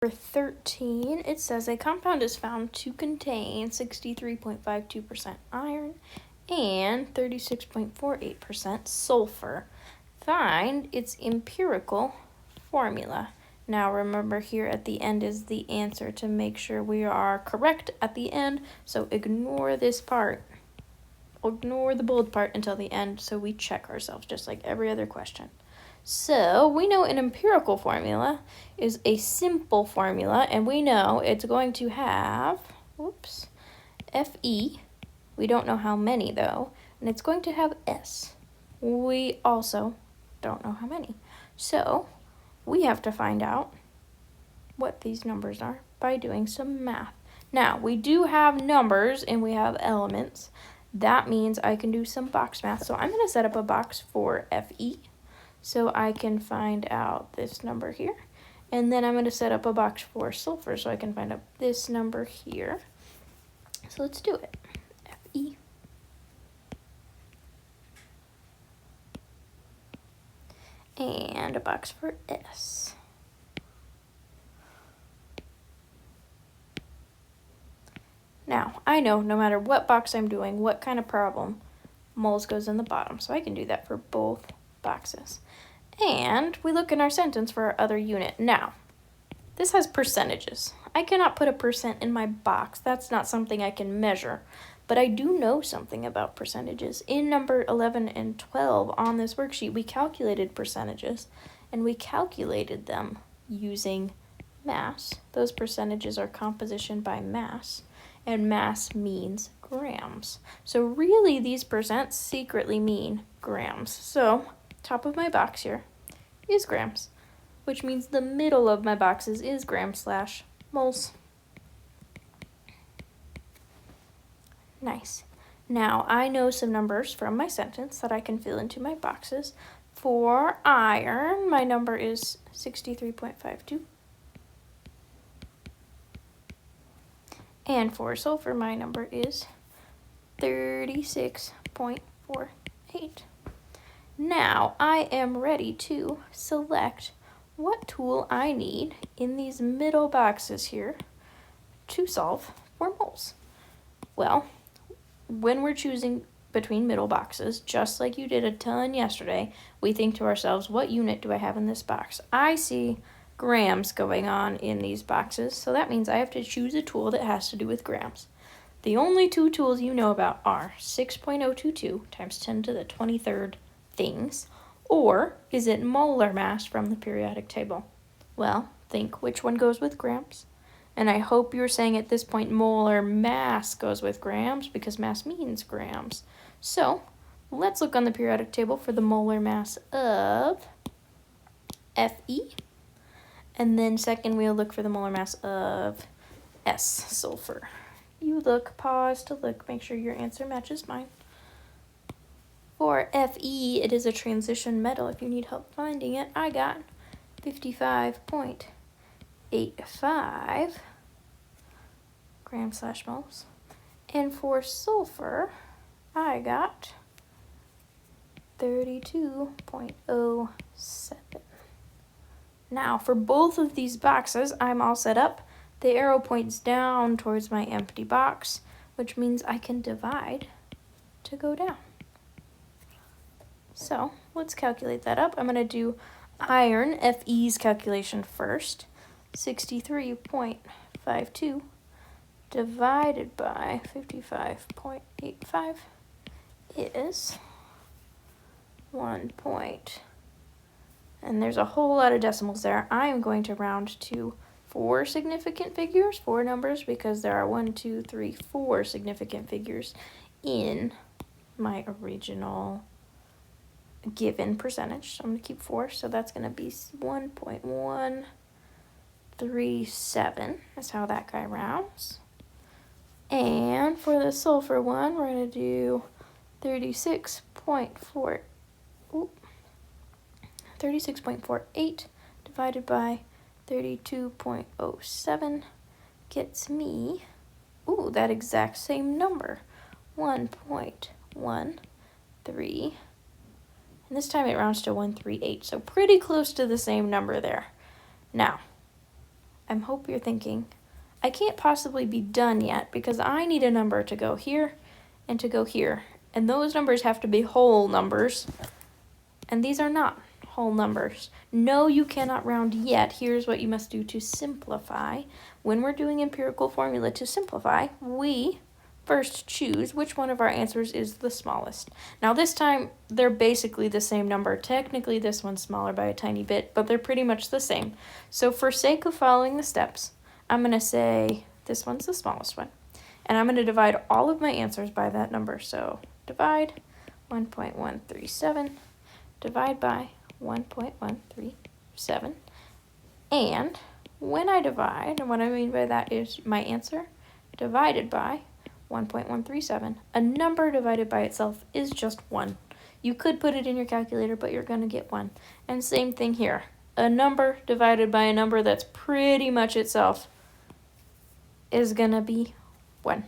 Number 13, it says a compound is found to contain 63.52% iron and 36.48% sulfur. Find its empirical formula. Now remember, here at the end is the answer to make sure we are correct at the end, so ignore this part. Ignore the bold part until the end so we check ourselves just like every other question. So we know an empirical formula is a simple formula, and we know it's going to have, Fe, we don't know how many though, and it's going to have S. We also don't know how many. So we have to find out what these numbers are by doing some math. Now, we do have numbers and we have elements. That means I can do some box math. So I'm going to set up a box for Fe. So I can find out this number here. And then I'm going to set up a box for sulfur so I can find out this number here. So let's do it. Fe. And a box for S. Now, I know no matter what box I'm doing, what kind of problem, moles goes in the bottom. So I can do that for both boxes. And we look in our sentence for our other unit. Now, this has percentages. I cannot put a percent in my box. That's not something I can measure. But I do know something about percentages. In number 11 and 12 on this worksheet, we calculated percentages. And we calculated them using mass. Those percentages are composition by mass. And mass means grams. So really, these percents secretly mean grams. So top of my box here is grams, which means the middle of my boxes is gram/moles. Nice. Now I know some numbers from my sentence that I can fill into my boxes. For iron, my number is 63.52. And for sulfur, my number is 36.48. Now I am ready to select what tool I need in these middle boxes here to solve for moles. Well, when we're choosing between middle boxes, just like you did a ton yesterday, we think to ourselves, what unit do I have in this box? I see grams going on in these boxes, so that means I have to choose a tool that has to do with grams. The only two tools you know about are 6.022 times 10 to the 23rd things, or is it molar mass from the periodic table? Well, think which one goes with grams. And I hope you're saying at this point molar mass goes with grams because mass means grams. So let's look on the periodic table for the molar mass of Fe. And then second, we'll look for the molar mass of S, sulfur. You look, pause to look, make sure your answer matches mine. For Fe, it is a transition metal. If you need help finding it, I got 55.85 grams/moles. And for sulfur, I got 32.07. Now, for both of these boxes, I'm all set up. The arrow points down towards my empty box, which means I can divide to go down. So let's calculate that up. I'm going to do iron, Fe's calculation first. 63.52 divided by 55.85 is 1 point. And there's a whole lot of decimals there. I am going to round to 4 significant figures, 4 numbers, because there are 4 significant figures in my original given percentage. So I'm going to keep 4, so that's going to be 1.137. That's how that guy rounds. And for the sulfur one, we're going to do 36.48 divided by 32.07 gets me, that exact same number, 1.13. And this time it rounds to 138, so pretty close to the same number there. Now, hope you're thinking, I can't possibly be done yet because I need a number to go here and to go here. And those numbers have to be whole numbers. And these are not whole numbers. No, you cannot round yet. Here's what you must do to simplify. When we're doing empirical formula to simplify, we first choose which one of our answers is the smallest. Now this time, they're basically the same number. Technically, this one's smaller by a tiny bit, but they're pretty much the same. So for sake of following the steps, I'm going to say this one's the smallest one. And I'm going to divide all of my answers by that number. So divide 1.137, divide by 1.137. And when I divide, and what I mean by that is my answer divided by 1.137. A number divided by itself is just 1. You could put it in your calculator, but you're going to get 1. And same thing here. A number divided by a number that's pretty much itself is going to be 1.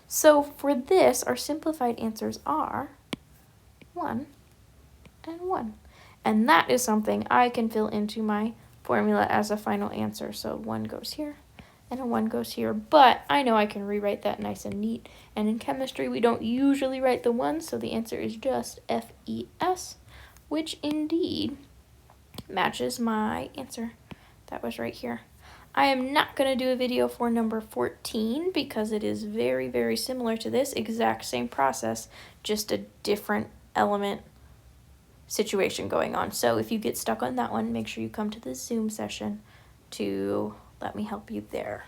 So for this, our simplified answers are 1 and 1. And that is something I can fill into my formula as a final answer. So 1 goes here and a 1 goes here. But I know I can rewrite that nice and neat. And in chemistry, we don't usually write the 1, so the answer is just FES, which indeed matches my answer. That was right here. I am not going to do a video for number 14 because it is very, very similar to this exact same process, just a different element situation going on. So if you get stuck on that one, make sure you come to the Zoom session to let me help you there.